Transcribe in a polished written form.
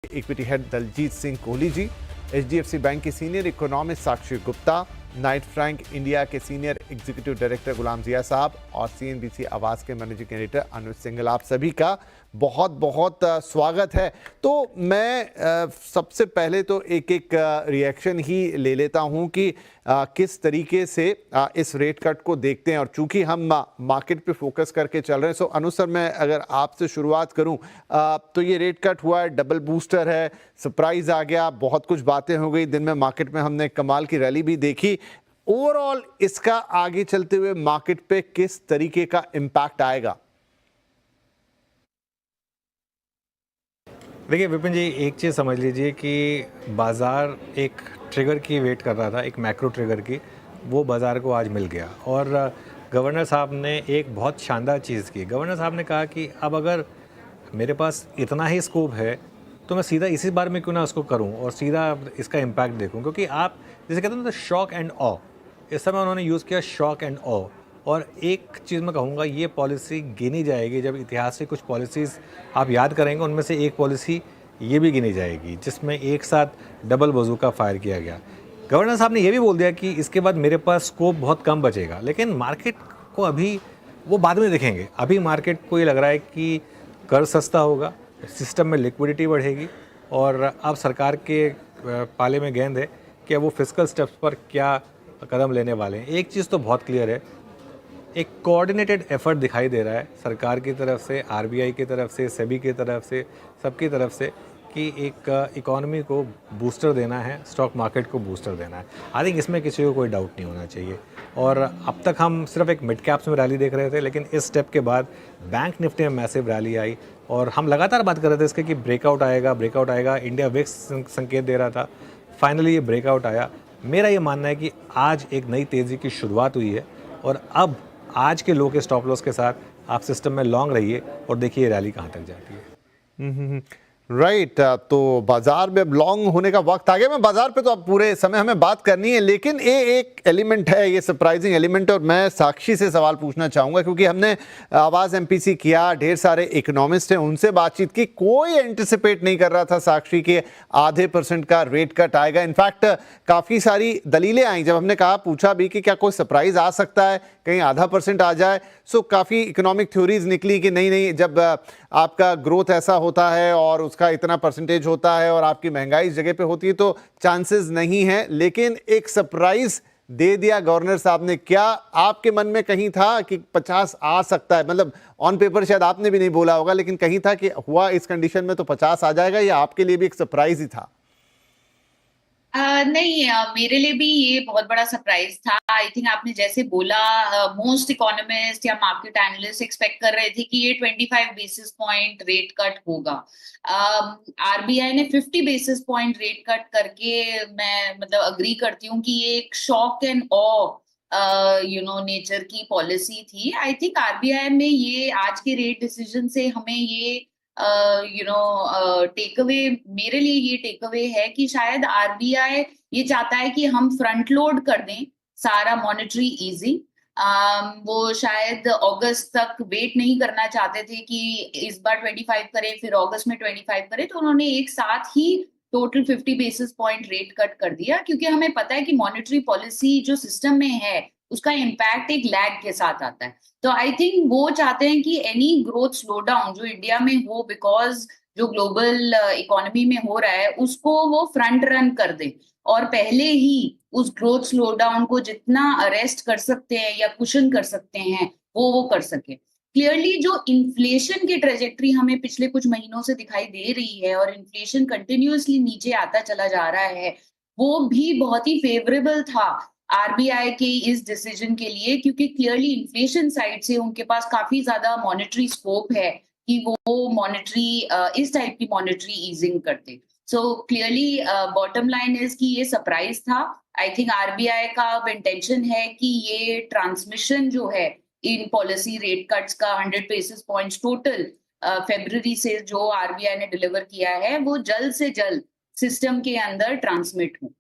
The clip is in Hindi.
Equity head Daljit Singh Kohli ji, HDFC bank की सीनियर इकोनॉमिस्ट साक्षी गुप्ता, नाइट फ्रैंक इंडिया के सीनियर एग्जीक्यूटिव डायरेक्टर गुलाम जिया साहब और सीएनबीसी आवाज के मैनेजिंग एडिटर अनुज सिंघल, आप सभी का बहुत बहुत स्वागत है। तो मैं सबसे पहले तो एक एक रिएक्शन ही ले लेता हूं कि किस तरीके से इस रेट कट को देखते हैं, और चूंकि हम मार्केट पे फोकस करके चल रहे हैं। सो अनुज सर, मैं अगर आपसे शुरुआत करूं तो ये रेट कट हुआ है, डबल बूस्टर है, सरप्राइज आ गया, बहुत कुछ बातें हो गई दिन में, मार्केट में हमने कमाल की रैली भी देखी। ओवरऑल इसका आगे चलते हुए मार्केट पे किस तरीके का इंपैक्ट आएगा? देखिए विपिन जी, एक चीज़ समझ लीजिए कि बाज़ार एक ट्रिगर की वेट कर रहा था, एक मैक्रो ट्रिगर की। वो बाज़ार को आज मिल गया और गवर्नर साहब ने एक बहुत शानदार चीज़ की। गवर्नर साहब ने कहा कि अब अगर मेरे पास इतना ही स्कोप है तो मैं सीधा इसी बार में क्यों ना उसको करूं और सीधा इसका इम्पैक्ट देखूं, क्योंकि आप जैसे कहते हैं ना, शॉक एंड ऑ, इस समय उन्होंने यूज़ किया शॉक एंड ऑ। और एक चीज़ मैं कहूँगा, ये पॉलिसी गिनी जाएगी जब इतिहास से कुछ पॉलिसीज़ आप याद करेंगे, उनमें से एक पॉलिसी ये भी गिनी जाएगी जिसमें एक साथ डबल बजूका फायर किया गया। गवर्नर साहब ने ये भी बोल दिया कि इसके बाद मेरे पास स्कोप बहुत कम बचेगा, लेकिन मार्केट को अभी वो बाद में देखेंगे। अभी मार्केट को ये लग रहा है कि कर्ज सस्ता होगा, सिस्टम में लिक्विडिटी बढ़ेगी और अब सरकार के पाले में गेंद है कि वो फिस्कल स्टेप्स पर क्या कदम लेने वाले हैं। एक चीज़ तो बहुत क्लियर है, एक कोऑर्डिनेटेड एफर्ट दिखाई दे रहा है सरकार की तरफ से, आरबीआई की तरफ से, सेबी की तरफ से, सबकी तरफ से, कि एक इकॉनमी को बूस्टर देना है, स्टॉक मार्केट को बूस्टर देना है। आई थिंक इसमें किसी को कोई डाउट नहीं होना चाहिए। और अब तक हम सिर्फ एक मिड कैप्स में रैली देख रहे थे, लेकिन इस स्टेप के बाद बैंक निफ्टी में मैसिव रैली आई और हम लगातार बात कर रहे थे इसके कि ब्रेकआउट आएगा। इंडिया विक्स संकेत दे रहा था, फाइनली ये ब्रेकआउट आया। मेरा ये मानना है कि आज एक नई तेज़ी की शुरुआत हुई है और अब आज के लो के स्टॉप लॉस के साथ आप सिस्टम में लॉन्ग रहिए और देखिए रैली कहाँ तक जाती है। राइट तो बाजार में अब लॉन्ग होने का वक्त आ गया। मैं बाजार पे तो अब पूरे समय हमें बात करनी है, लेकिन ये एक एलिमेंट है, ये सरप्राइजिंग एलिमेंट, और मैं साक्षी से सवाल पूछना चाहूंगा क्योंकि हमने आवाज एमपीसी किया, ढेर सारे इकोनॉमिस्ट हैं, उनसे बातचीत की, कोई एंटिसिपेट नहीं कर रहा था साक्षी के आधे % का रेट कट आएगा। इनफैक्ट काफी सारी दलीलें आई जब हमने कहा, पूछा भी कि क्या कोई सरप्राइज आ सकता है, कहीं आधा % आ जाए। सो काफी इकोनॉमिक थ्योरीज निकली कि नहीं, जब आपका ग्रोथ ऐसा होता है और उसका इतना % होता है और आपकी महंगाई इस जगह पे होती है तो चांसेस नहीं है। लेकिन एक सरप्राइज दे दिया गवर्नर साहब ने। क्या आपके मन में कहीं था कि 50 आ सकता है? मतलब ऑन पेपर शायद आपने भी नहीं बोला होगा, लेकिन कहीं था कि हुआ इस कंडीशन में तो 50 आ जाएगा, या आपके लिए भी एक सरप्राइज ही था? नहीं, मेरे लिए भी ये बहुत बड़ा सरप्राइज था। आई थिंक आपने जैसे बोला, मोस्ट इकोनॉमिस्ट या मार्केट एनालिस्ट एक्सपेक्ट कर रहे थे कि ये 25 बेसिस पॉइंट रेट कट होगा। आरबीआई ने 50 बेसिस पॉइंट रेट कट करके, मैं मतलब अग्री करती हूँ कि ये एक शॉक एंड ऑ नेचर की पॉलिसी थी। आई थिंक आरबीआई में ये आज के रेट डिसीजन से हमें ये टेक अवे, मेरे लिए ये टेक अवे है कि शायद आरबीआई ये चाहता है कि हम फ्रंट लोड कर दें सारा मॉनेटरी ईजिंग। वो शायद अगस्त तक वेट नहीं करना चाहते थे कि इस बार 25 करें फिर अगस्त में 25 करें, तो उन्होंने एक साथ ही total 50 basis point rate cut कर दिया, क्योंकि हमें पता है कि मॉनेटरी पॉलिसी जो सिस्टम में है उसका इम्पैक्ट एक लैग के साथ आता है। तो आई थिंक वो चाहते हैं कि एनी ग्रोथ स्लो डाउन जो इंडिया में हो, बिकॉज जो ग्लोबल इकोनॉमी में हो रहा है उसको वो फ्रंट रन कर दे और पहले ही उस ग्रोथ स्लो डाउन को जितना अरेस्ट कर सकते हैं या कुशन कर सकते हैं वो कर सके। क्लियरली जो इन्फ्लेशन की ट्रेजेक्टरी हमें पिछले कुछ महीनों से दिखाई दे रही है और इन्फ्लेशन कंटिन्यूअसली नीचे आता चला जा रहा है, वो भी बहुत ही फेवरेबल था आरबीआई के इस डिसीजन के लिए, क्योंकि क्लियरली इन्फ्लेशन साइड से उनके पास काफी ज्यादा मॉनेटरी स्कोप है कि वो मॉनेटरी इस टाइप की मॉनेटरी ईजिंग करते। So clearly bottom line is कि ये सरप्राइज था। आई थिंक आरबीआई का अब इंटेंशन है कि ये ट्रांसमिशन जो है इन पॉलिसी रेट कट्स का 100 बेसिस पॉइंट्स टोटल फरवरी से जो आरबीआई ने डिलीवर किया है वो जल्द से जल्द सिस्टम के अंदर ट्रांसमिट हो।